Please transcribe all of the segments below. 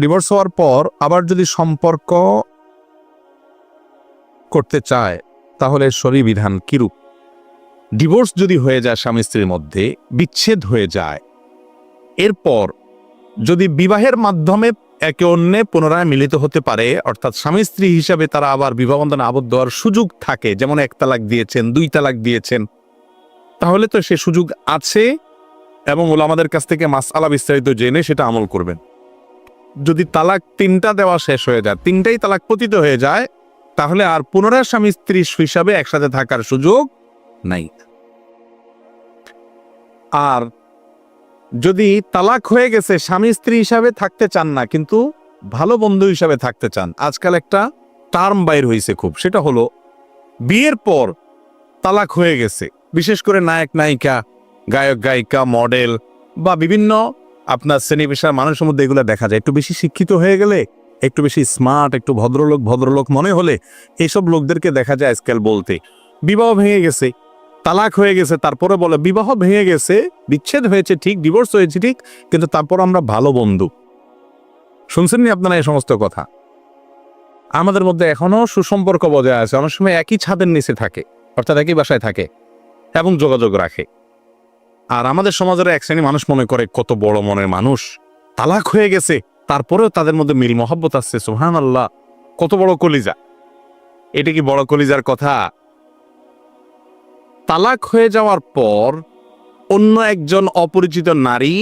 Divorce হওয়ার পর আবার যদি সম্পর্ক করতে চায় তাহলে শরীয়ী বিধান কিরূপ? ডিভোর্স যদি হয়ে যায় স্বামী স্ত্রীর মধ্যে, বিচ্ছেদ হয়ে যায়, এরপর যদি বিবাহের মাধ্যমে একে অন্যে পুনরায় মিলিত হতে পারে, অর্থাৎ স্বামী স্ত্রী হিসাবে তারা আবার বিবাহ বন্ধনে আবদ্ধ হওয়ার সুযোগ থাকে, যেমন 1 তালাক দিয়েছেন, 2 তালাক দিয়েছেন, তাহলে তো সে সুযোগ আছে এবং ওলামাদের কাছ থেকে মাসআলা বিস্তারিত জেনে সেটা আমল করবেন। যদি তালাক 3টা দেওয়া শেষ হয়ে যায়, 3টাই তালাক পতিত হয়ে যায়, তাহলে আর পুনরায় স্বামী স্ত্রী হিসাবে একসাথে থাকার সুযোগ নাই। আর যদি তালাক হয়ে গেছে, স্বামী স্ত্রী হিসাবে থাকতে চান না, কিন্তু ভালো বন্ধু হিসাবে থাকতে চান, আজকাল একটা টার্ম বাইর হয়েছে খুব, সেটা হলো বিয়ের পর তালাক হয়ে গেছে, বিশেষ করে নায়ক নায়িকা, গায়ক গায়িকা, মডেল বা বিভিন্ন আপনার শ্রেণী পেশার মানুষের মধ্যে এগুলো দেখা যায়। একটু বেশি শিক্ষিত হয়ে গেলে, একটু বেশি স্মার্ট, একটু ভদ্রলোক মনে হলে এইসব লোকদেরকে দেখা যায় আজকাল বলতে বিবাহ ভেঙে গেছে, তালাক হয়ে গেছে, তারপরে বলে বিবাহ ভেঙে গেছে, বিচ্ছেদ হয়েছে ঠিক, ডিভোর্স হয়েছে ঠিক, কিন্তু তারপর আমরা ভালো বন্ধু। শুনছেননি আপনারা এই সমস্ত কথা? আমাদের মধ্যে এখনো সুসম্পর্ক বজায় আছে, অনেক সময় একই ছাদের নিচে থাকে, অর্থাৎ একই বাসায় থাকে এবং যোগাযোগ রাখে। আর আমাদের সমাজের এক শ্রেণী মানুষ মনে করে কত বড় মনের মানুষ, তালাক হয়ে গেছে তারপরেও তাদের মধ্যে মিল মহব্বত আসছে, সুবহানাল্লাহ, কত বড় কলিজা। এটা কি বড় কলিজার কথা? তালাক হয়ে যাওয়ার পর অন্য একজন অপরিচিত নারী,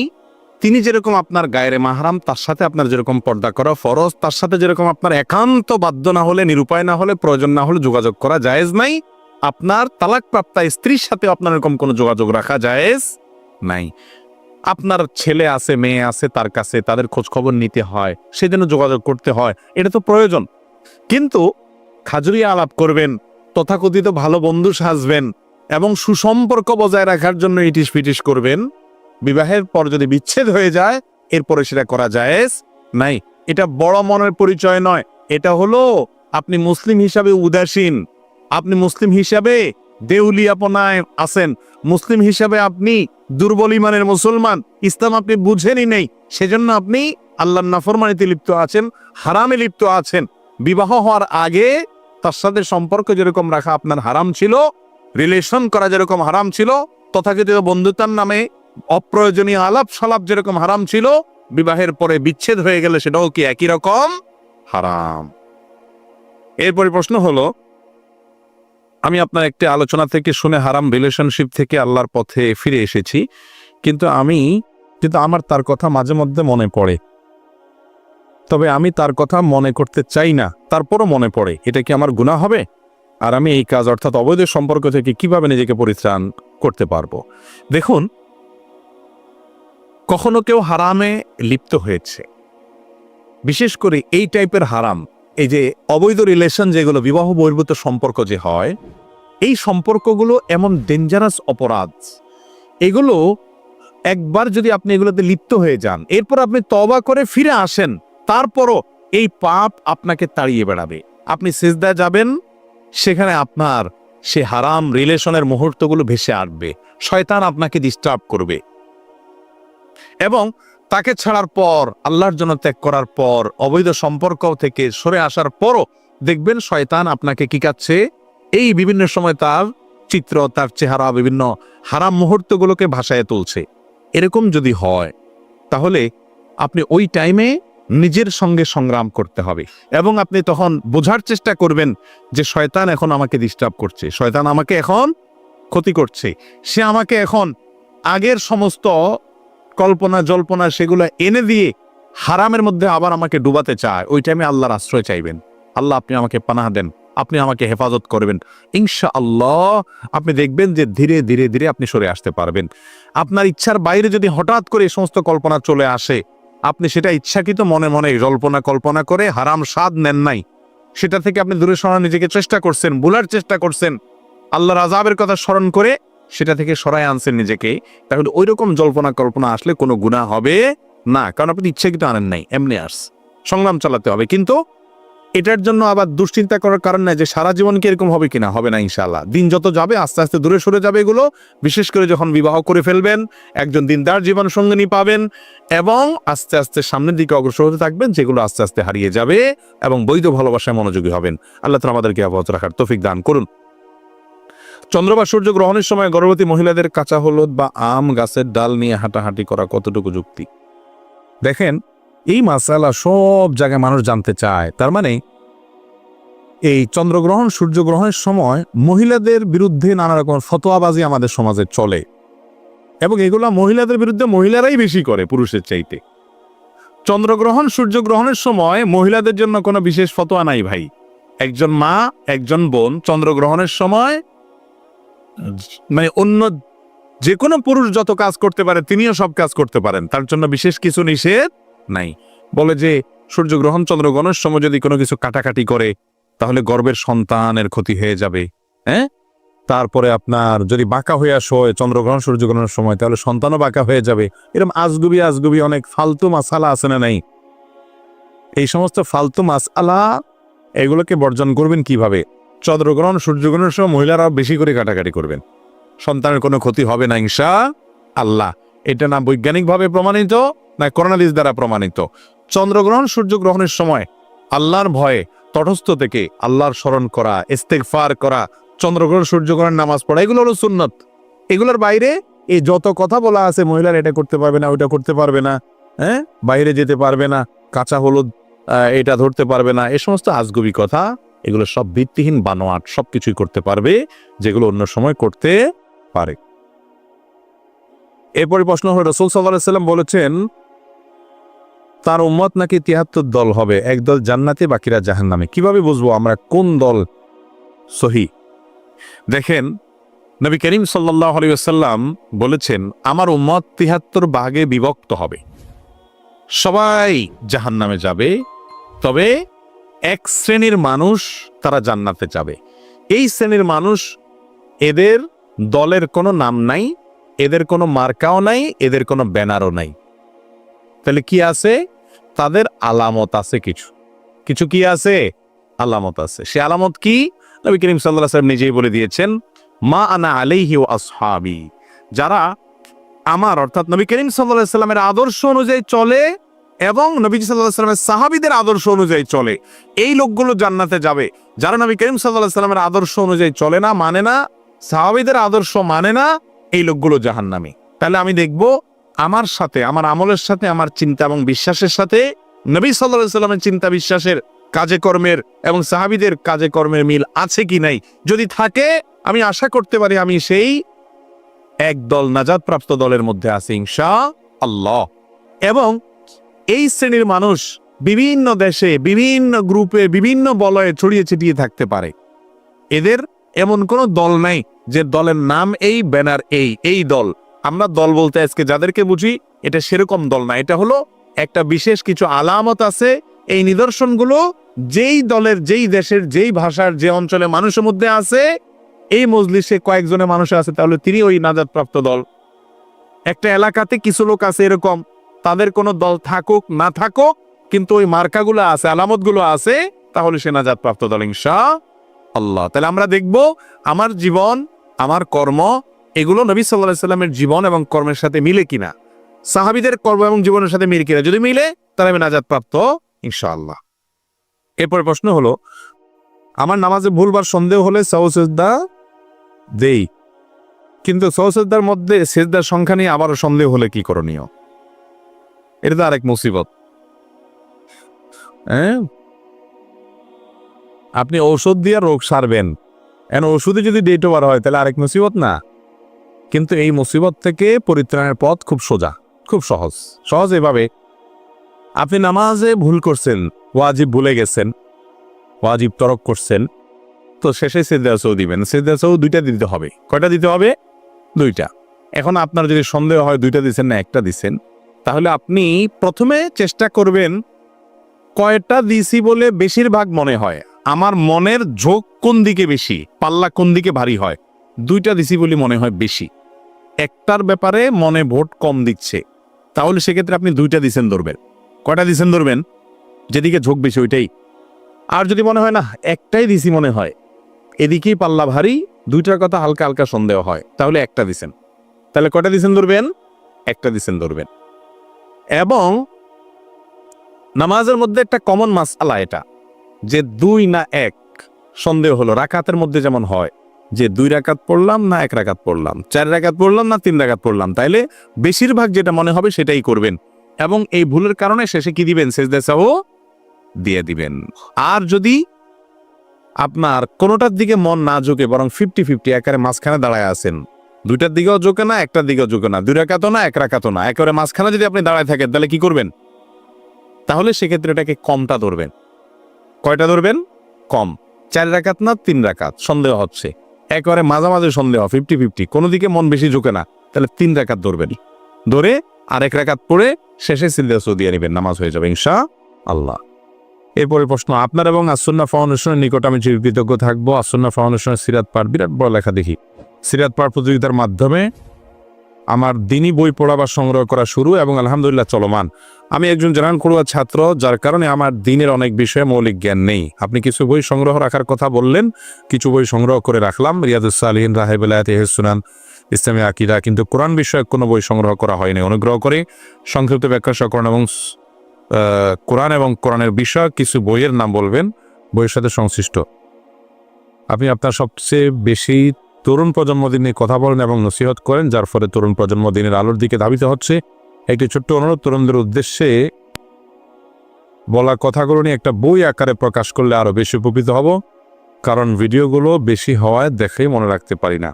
তিনি যেরকম আপনার গায়ের মাহরাম, তার সাথে আপনার যেরকম পর্দা করা ফরজ, তার সাথে যেরকম আপনার একান্ত বাধ্য না হলে, নিরুপায় না হলে, প্রয়োজন না হলে যোগাযোগ করা জায়েজ নাই, আপনার তালাকপ্রাপ্তা স্ত্রীর সাথে আপনার এরকম কোনো যোগাযোগ রাখা জায়েজ নাই। আপনার ছেলে আছে, মেয়ে আছে, তার কাছে তাদের খোঁজ খবর নিতে হয়, সেদিনও যোগাযোগ করতে হয়, এটা তো প্রয়োজন। কিন্তু খাজুরিয়া আলাপ করবেন, তথাকথিত ভালো বন্ধু সাজবেন এবং সুসম্পর্ক বজায় রাখার জন্য ইটিস পিটিস করবেন, বিবাহের পর যদি বিচ্ছেদ হয়ে যায় এরপরে সেটা করা জায়েজ নাই। এটা বড় মনের পরিচয় নয়, এটা হলো আপনি মুসলিম হিসাবে উদাসীন, আপনি মুসলিম হিসাবে দেউলিয়াপনায় আছেন, মুসলিম হিসাবে আপনি দুর্বল ইমানের মুসলমান, ইসলাম আপনি বুঝেনই নেই, সেজন্য আপনি আল্লাহর নাফরমানিতে লিপ্ত আছেন, হারামে লিপ্ত আছেন। বিবাহ হওয়ার আগে তার সাথে সম্পর্ক যেরকম রাখা আপনার হারাম ছিল, রিলেশন করা যেরকম হারাম ছিল, তথাকথিত বন্ধুতার নামে অপ্রয়োজনীয় আলাপ সালাপ যেরকম হারাম ছিল, বিবাহের পরে বিচ্ছেদ হয়ে গেলে সেটাও কি একই রকম হারাম? এরপরে প্রশ্ন হলো, আমি আপনার একটি আলোচনা থেকে শুনে হারাম রিলেশনশিপ থেকে আল্লাহর পথে ফিরে এসেছি, কিন্তু আমার তার কথা মাঝে মধ্যে মনে পড়ে, তবে আমি তার কথা মনে করতে চাই না, তারপরও মনে পড়ে, এটা কি আমার গুনাহ হবে? আর আমি এই কাজ অর্থাৎ অবৈধ সম্পর্ক থেকে কিভাবে নিজেকে পরিত্রাণ করতে পারবো? দেখুন, কখনো কেউ হারামে লিপ্ত হয়েছে, বিশেষ করে এই টাইপের হারাম, এই যে অবৈধ রিলেশন, যেগুলো বিবাহ বহির্ভূত সম্পর্ক যে হয়, এই সম্পর্কগুলো এমন ডেঞ্জারাস অপরাধ, এগুলো একবার যদি আপনি এগুলোতে লিপ্ত হয়ে যান, এরপর আপনি তওবা করে ফিরে আসেন, তারপরও এই পাপ আপনাকে তাড়িয়ে বেড়াবে। আপনি সিজদায় যাবেন, সেখানে আপনার সে হারাম রিলেশনের মুহূর্তগুলো ভেসে আসবে, শয়তান আপনাকে ডিস্টার্ব করবে, এবং তাকে ছাড়ার পর, আল্লাহর জন্য ত্যাগ করার পর, অবৈধ সম্পর্ক থেকে সরে আসার পরও দেখবেন শয়তান আপনাকে কি কাচ্ছে, এই বিভিন্ন সময় তার চিত্র, তার চেহারা, বিভিন্ন হারাম মুহূর্তগুলোকে ভাসায় তুলছে। এরকম যদি হয় তাহলে আপনি ওই টাইমে নিজের সঙ্গে সংগ্রাম করতে হবে, এবং আপনি তখন বোঝার চেষ্টা করবেন যে শয়তান এখন আমাকে ডিস্টার্ব করছে, শয়তান আমাকে এখন ক্ষতি করছে, সে আমাকে এখন আগের সমস্ত কল্পনা জল্পনা সেগুলো এনে দিয়ে হারামের মধ্যে আবার আমাকে ডুবাতে চায়। ওই টাইমে আল্লাহর আশ্রয় চাইবেন, আল্লাহ আপনি আমাকে পানাহ দেন, আপনি আমাকে হেফাজত করবেন, ইনশাআল্লাহ আপনি দেখবেন যে ধীরে ধীরে ধীরে আপনি সরে আসতে পারবেন। আপনার ইচ্ছার বাইরে যদি হঠাৎ করে এই সমস্ত কল্পনা চলে আসে, আপনি সেটা ইচ্ছাকৃত মনে মনে কল্পনা করে হারাম স্বাদ নেন নাই, সেটা থেকে আপনি দূরে সরানোর নিজেকে চেষ্টা করছেন, ভুলার চেষ্টা করছেন, আল্লাহর আযাবের কথা স্মরণ করে সেটা থেকে সরায় আনছেন নিজেকে, তাহলে ওই রকম কল্পনা আসলে কোনো গুনাহ হবে না, কারণ আপনি ইচ্ছাকৃত আনেন নাই, এমনি সংগ্রাম চালাতে হবে। কিন্তু এটার জন্য আবার দুশ্চিন্তা করার কারণ নাই যে সারা জীবন কি এরকম হবে কিনা, হবে না ইনশাআল্লাহ। দিন যত যাবে আস্তে আস্তে দূরে সরে যাবে এগুলো। বিশেষ করে যখন বিবাহ করে ফেলবেন, একজন দিনদার জীবন সঙ্গিনী পাবেন এবং আস্তে আস্তে সামনের দিকে অগ্রসর হতে থাকবেন, যেগুলো আস্তে আস্তে হারিয়ে যাবে এবং বৈধ ভালোবাসায় মনোযোগী হবেন। আল্লাহ তাআলা আমাদেরকে হেফাজত রাখার তৌফিক দান করুন। চন্দ্র বা সূর্য গ্রহণের সময় গর্ভবতী মহিলাদের কাঁচা হলুদ বা আম গাছের ডাল নিয়ে হাঁটাহাঁটি করা কতটুকু যুক্তি? দেখেন, এই মাসালা সব জায়গায় মানুষ জানতে চায়। তার মানে এই চন্দ্রগ্রহণ সূর্যগ্রহণের সময় মহিলাদের বিরুদ্ধে নানা রকম ফতোয়াবাজি আমাদের সমাজে চলে এবং এগুলা মহিলাদের বিরুদ্ধে মহিলারাই বেশি করে পুরুষের চাইতে। চন্দ্রগ্রহণ সূর্যগ্রহণের সময় মহিলাদের জন্য কোনো বিশেষ ফতোয়া নাই ভাই। একজন মা, একজন বোন চন্দ্রগ্রহণের সময় মানে অন্য যে কোনো পুরুষ যত কাজ করতে পারে তিনিও সব কাজ করতে পারেন, তার জন্য বিশেষ কিছু নিষেধ নাই। বলে যে সূর্যগ্রহণ চন্দ্রগ্রহণের সময় যদি কোনো কিছু কাটাকাটি করে তাহলে গর্ভের সন্তানের ক্ষতি হয়ে যাবে। হ্যাঁ, তারপরে আপনার যদি বাঁকা হয়ে শোয় চন্দ্রগ্রহণ সূর্যগ্রহণের সময় তাহলে সন্তানও বাঁকা হয়ে যাবে। এরকম আজগুবি অনেক ফালতু মাসালা আছে না নাই? এই সমস্ত ফালতু মাসালা এগুলোকে বর্জন করবেন কিভাবে? চন্দ্রগ্রহণ সূর্যগ্রহণের সময় মহিলারা বেশি করে কাটাকাটি করবেন, সন্তানের কোনো ক্ষতি হবে না ইনশাআল্লাহ। এটা না বৈজ্ঞানিকভাবে প্রমাণিত না কোরআন হাদিস দ্বারা প্রমাণিত। চন্দ্রগ্রহণ সূর্যগ্রহণের সময় আল্লাহর ভয়ে তটস্থ থেকে আল্লাহর স্মরণ করা, ইস্তেগফার করা, চন্দ্রগ্রহণ সূর্যগ্রহণ নামাজ পড়া, এগুলো হলো সুন্নত। এগুলোর বাইরে এই যত কথা বলা আছে মহিলারা এটা করতে পারবে না, ওইটা করতে পারবে না, হ্যাঁ, বাইরে যেতে পারবে না, কাঁচা হলুদ এটা ধরতে পারবে না, এ সমস্ত আজগুবি কথা, এগুলো সব ভিত্তিহীন বানোয়াট। সবকিছুই করতে পারবে যেগুলো অন্য সময় করতে পারে। এরপরে প্রশ্ন হলো, রাসূল সাল্লাল্লাহু আলাইহি ওয়াসাল্লাম বলেছেন তার উম্মত নাকি ৭৩ দল হবে, একদল জান্নাতে বাকিরা জাহান্নামে। কিভাবে বুঝবো আমরা কোন দল সহি? দেখেন, নবী করিম সাল্লাল্লাহু আলাইহি ওয়াসাল্লাম বলেছেন আমার উম্মত ৭৩ ভাগে বিভক্ত হবে, সবাই জাহান্নামে যাবে, তবে এক শ্রেণীর মানুষ তারা জান্নাতে যাবে। এই শ্রেণীর মানুষ, এদের দলের কোনো নাম নাই, এদের কোনো মার্কাও নাই, এদের কোনো ব্যানারও নাই। তাহলে কি আছে? তাদের আলামত আছে, কিছু কিছু কি আছে? আলামত আছে। সে আলামত কি? নবী করিম সাল্লাল্লাহু আলাইহি ওয়াসাল্লাম নিজেই বলে দিয়েছেন, মা আনা আলাইহি ওয়া আসহাবি। যারা আমার অর্থাৎ নবী করিম সাল্লাল্লাহু আলাইহি ওয়াসাল্লামের আদর্শ অনুযায়ী চলে এবং নবীজি সাল্লাল্লাহু আলাইহি ওয়াসাল্লামের সাহাবীদের আদর্শ অনুযায়ী চলে, এই লোকগুলো জান্নাতে যাবে। যারা নবী করিম সাল্লাল্লাহু আলাইহি ওয়াসাল্লামের আদর্শ অনুযায়ী চলে না, মানে না, সাহাবীদের আদর্শ মানে না, এই লোকগুলো জাহান্নামী। তাহলে আমি দেখব আমার সাথে, আমার আমলের সাথে, আমার চিন্তা এবং বিশ্বাসের সাথে নবী সাল্লাল্লাহু আলাইহি ওয়াসাল্লামের চিন্তা বিশ্বাসের, কাজে কর্মের এবং সাহাবীদের কাজে কর্মের মিল আছে কি নাই। যদি থাকে আমি আশা করতে পারি আমি সেই একদল নাজাতপ্রাপ্ত দলের মধ্যে আছি ইনশাআল্লাহ। এবং এই শ্রেণীর মানুষ বিভিন্ন দেশে, বিভিন্ন গ্রুপে, বিভিন্ন বলয়ে ছড়িয়ে ছিটিয়ে থাকতে পারে। এদের এমন কোনো দল নাই যে দলের নাম এই, ব্যানার এই দল। আমরা দল বলতে আজকে যাদেরকে বুঝি এটা সেরকম দল না। এটা হলো একটা বিশেষ কিছু আলামত আছে। এই নিদর্শনগুলো যেই দলের, যেই দেশের, যেই ভাষার, যে অঞ্চলে মানুষের মধ্যে আছে, এই মজলিসে কয়েকজনের মানুষ আছে, তাহলে তিনি ওই নাজাতপ্রাপ্ত দল। একটা এলাকাতে কিছু লোক আছে এরকম, তাদের কোনো দল থাকুক না থাকুক, কিন্তু ওই মার্কাগুলো আছে, আলামতগুলো আছে, তাহলে সে নাজাতপ্রাপ্ত দল ইনশাআল্লাহ। তাহলে আমরা দেখব আমার জীবন, আমার কর্ম, এগুলো নবী সাল্লাল্লাহু আলাইহি ওয়াসাল্লামের জীবন এবং কর্মের সাথে মিলে কিনা, সাহাবীদের কর্ম এবং জীবনের সাথে মিলে কিনা। যদি মিলে তাহলে আমি নাজাতপ্রাপ্ত ইনশাআল্লাহ। এরপরে প্রশ্ন হলো, আমার নামাজে ভুলবার সন্দেহ হলে সাজদা দেই, কিন্তু সাজদার মধ্যে সিজদার সংখ্যা নিয়ে আবারও সন্দেহ হলে কি করণীয়? এটা তো আরেক মুসিবত। হ্যাঁ, আপনি ঔষধ দিয়ে রোগ সারবেন, এখন ওষুধে যদি ডেট ওভার হয় তাহলে আরেক মুসিবত না? কিন্তু এই মুসিবত থেকে পরিত্রাণের পথ খুব সোজা, খুব সহজ। এভাবে আপনি নামাজে ভুল করছেন, ওয়াজিব ভুলে গেছেন, ওয়াজিব তরক করছেন, তো শেষে সিজদা সাহু দিবেন। সিজদা সাহু 2টা দিতে হবে। কয়টা দিতে হবে? 2টা। এখন আপনার যদি সন্দেহ হয় 2টা দিচ্ছেন না 1টা দিচ্ছেন, তাহলে আপনি প্রথমে চেষ্টা করবেন কয়টা দিছি বলে বেশিরভাগ মনে হয়, আমার মনের ঝোঁক কোন দিকে বেশি, পাল্লা কোন দিকে ভারী হয়। 2টা দিছি বলে মনে হয় বেশি, একটার ব্যাপারে মনে ভোট কম দিচ্ছে, তাহলে সেক্ষেত্রে আপনি 2টা দিছেন ধরবেন। কয়টা দিছেন ধরবেন? যেদিকে ঝোঁক বেশি ওইটাই। আর যদি মনে হয় না একটাই দিছি মনে হয়, এদিকেই পাল্লা ভারী, দুইটার কথা হালকা হালকা সন্দেহ হয়, তাহলে একটা দিছেন। তাহলে কয়টা দিছেন ধরবেন? একটা দিছেন ধরবেন। এবং নামাজের মধ্যে একটা কমন মাসআলা এটা, যে 2 না 1 সন্দেহ হলো। রাকাতের মধ্যে যেমন হয় যে 2 রাকাত পড়লাম না 1 রাকাত পড়লাম, 4 রাকাত পড়লাম না 3 রাকাত পড়লাম, তাইলে বেশিরভাগ যেটা মনে হবে সেটাই করবেন। এবং এই ভুলের কারণে শেষে কি দিবেন? সেজদা সাহু দিয়ে দিবেন। আর যদি আপনার কোনোটার দিকে মন না ঝোঁকে, বরং 50-50 একেবারে মাঝখানে দাঁড়ায় আছেন, দুইটার দিকেও ঝোঁকে না, একটার দিকেও ঝোঁকে না, 2 রাকাতও না 1 রাকাতও না, একেবারে মাঝখানে যদি আপনি দাঁড়ায় থাকেন, তাহলে কি করবেন? তাহলে সেক্ষেত্রে এটাকে কমটা ধরবেন। কয়টা ধরবেন? কম। 4 রাকাত না 3 রাকাত সন্দেহ হচ্ছে, একেবারে মাঝামাঝি সন্দেহ 50-50, কোনো দিকে মন বেশি ঝোঁকে না, তাহলে 3 রাকাত ধরবেন। ধরে আর 1 রাকাত পড়ে শেষে সিজদা সাহু দিয়ে নেবেন, নামাজ হয়ে যাবে ইনশাআল্লাহ। এরপরে প্রশ্ন, আপনার এবং আসুন্নাহ ফাউন্ডেশনের নিকট আমি চিরকৃতজ্ঞ থাকবো। আসুন্নাহ ফাউন্ডেশনের সিরাত পাঠ, বিরাট বড় লেখা দেখি, সিরাত পাঠ প্রতিযোগিতার মাধ্যমে আমার দিনই বই পড়া বা সংগ্রহ করা শুরু এবং আলহামদুলিল্লাহ চলমান। আমি একজন জেনারেল পড়ুয়া ছাত্র, যার কারণে আমার দিনের অনেক বিষয়ে মৌলিক জ্ঞান নেই। আপনি কিছু বই সংগ্রহ রাখার কথা বললেন, কিছু বই সংগ্রহ করে রাখলাম, রিয়াদুস সালিহিন, রাহেবুল আয়াত, ইহস সুনান, ইসলামী আকীদা, কিন্তু কোরআন বিষয়ক কোনো বই সংগ্রহ করা হয়নি। অনুগ্রহ করে সংক্ষিপ্ত ব্যাখ্যা সহ কোরআন এবং কোরআনের বিষয় কিছু বইয়ের নাম বলবেন, বইয়ের সাথে সংশ্লিষ্ট। আপনি আপনার সবচেয়ে বেশি তরুণ প্রজন্ম দিন নিয়ে কথা বলেন এবং নসিহত করেন, যার ফলে তরুণ প্রজন্ম দিনের আলোর দিকে ধাবিত হচ্ছে। একটি ছোট্ট অনুরোধ, তরুণদের উদ্দেশ্যে বলা কথাগুলো নিয়ে একটা বই আকারে প্রকাশ করলে আরো বেশি উপকৃত হব, কারণ ভিডিওগুলো বেশি হওয়ায় দেখেই মনে রাখতে পারি না।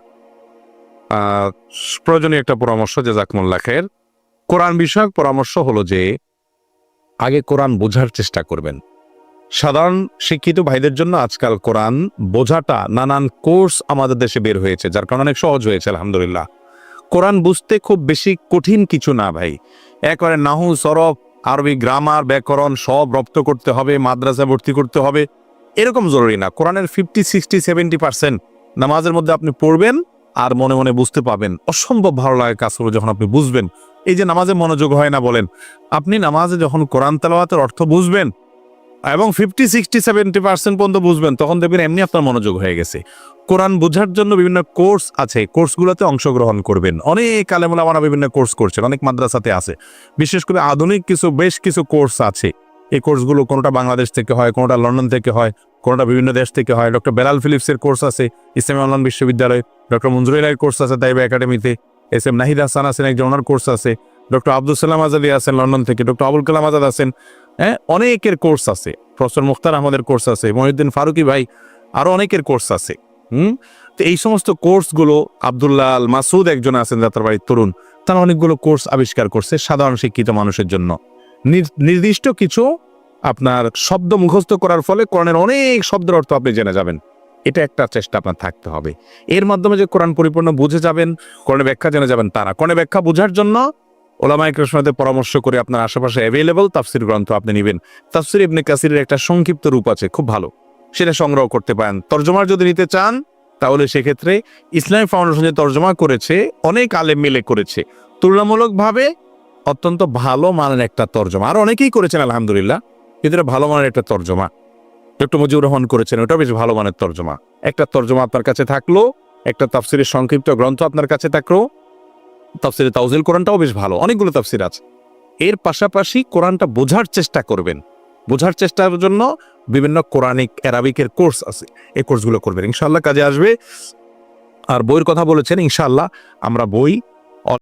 প্রয়োজনীয় একটা পরামর্শ, জাযাকুমুল্লাহ খায়ের। কোরআন বিষয়ক পরামর্শ হলো যে আগে কোরআন বোঝার চেষ্টা করবেন। সাধারণ শিক্ষিত ভাইদের জন্য আজকাল কোরআন বোঝাটা, নানান কোর্স আমাদের দেশে বের হয়েছে, যার কারণে অনেক সহজ হয়েছে আলহামদুলিল্লাহ। কোরআন বুঝতে খুব বেশি কঠিন কিছু না ভাই। একবারে নাহু, সরফ, আরবি গ্রামার, ব্যাকরণ সব রপ্ত করতে হবে, মাদ্রাসা ভর্তি করতে হবে, এরকম জরুরি না। কোরআনের 50-60-70% নামাজের মধ্যে আপনি পড়বেন আর মনে মনে বুঝতে পাবেন। অসম্ভব ভালো লাগে কাজ করে যখন আপনি বুঝবেন। এই যে নামাজে মনোযোগ হয় না বলেন, আপনি নামাজে যখন কোরআন তেলাওয়াতের অর্থ বুঝবেন এবং 50-60-70% পর্যন্ত বুঝবেন, তখন দেখবেন এমনি আপনার মনোযোগ হয়ে গেছে। কোরআন বোঝার জন্য বিভিন্ন কোর্স আছে, কোর্সগুলোতে অংশগ্রহণ করবেন। অনেক আলেম ওলামারা বিভিন্ন কোর্স করছেন, অনেক মাদ্রাসাতে আছে। বিশেষ করে আধুনিক বেশ কিছু কোর্স আছে। এই কোর্সগুলো কোনোটা বাংলাদেশ থেকে হয়, কোনোটা লন্ডন থেকে হয়, কোনোটা বিভিন্ন দেশ থেকে হয়। ডক্টর বেলাল ফিলিপসের কোর্স আছে ইসলামী অনলাইন বিশ্ববিদ্যালয়, ডক্টর মঞ্জুর ইলাহির কোর্স আছে তাইবা একাডেমিতে, এস.এম. নাহিদ হাসান আছেন একজন, ওনার কোর্স আছে। ডক্টর আব্দুল সালাম আজাদি আছেন লন্ডন থেকে, ডক্টর আবুল কালাম আজাদ আছেন, অনেকের কোর্স আছে। প্রফেসর মুখতার আহমদের কোর্স আছে, মহিউদ্দিন ফারুকি ভাই, আরো অনেকের কোর্স আছে। তো এই সমস্ত কোর্সগুলো, আব্দুল্লাহ আল মাসুদ একজন আছেন যাত্রাবাড়ির তরুণ, তারা অনেকগুলো কোর্স আবিষ্কার করছে সাধারণ শিক্ষিত মানুষের জন্য। নির্দিষ্ট কিছু আপনার শব্দ মুখস্থ করার ফলে কোরআনের অনেক শব্দের অর্থ আপনি জেনে যাবেন। এটা একটা চেষ্টা আপনার থাকতে হবে। এর মাধ্যমে যে কোরআন পরিপূর্ণ বুঝে যাবেন, কোরআনের ব্যাখ্যা জেনে যাবেন তারা। কোরআনের ব্যাখ্যা বোঝার জন্য ওলামায়ে কেরামের সাথে পরামর্শ করে আপনার আশেপাশে অ্যাভেলেবল তাফসির গ্রন্থ আপনি নেবেন। তাফসির ইবনে কাসিরের একটা সংক্ষিপ্ত রূপ আছে, খুব ভালো, সেটা সংগ্রহ করতে পারেন। তরজমার যদি নিতে চান, তাহলে সেক্ষেত্রে ইসলামী ফাউন্ডেশন যে তরজমা করেছে, অনেক আলেম মিলে করেছে, তুলনামূলকভাবে অত্যন্ত ভালো মানের একটা তরজমা। আর অনেকেই করেছেন আলহামদুলিল্লাহ, কিন্তু এটা ভালো মানের একটা তরজমা। ডক্টর মুজিবুর রহমান করেছেন, ওটা বেশ ভালো মানের তরজমা। একটা তরজমা আপনার কাছে থাকলো, একটা তাফসিরের সংক্ষিপ্ত গ্রন্থ আপনার কাছে থাকলো, তাফসিরে তাওজিল কোরআনটাও বেশ ভালো, অনেকগুলো তাফসির আছে। এর পাশাপাশি কোরআনটা বোঝার চেষ্টা করবেন। বোঝার চেষ্টার জন্য বিভিন্ন কোরআনিক অ্যারাবিকের কোর্স আছে, এই কোর্সগুলো করবেন, ইনশাআল্লাহ কাজে আসবে। আর বইয়ের কথা বলেছেন, ইনশাআল্লাহ আমরা বই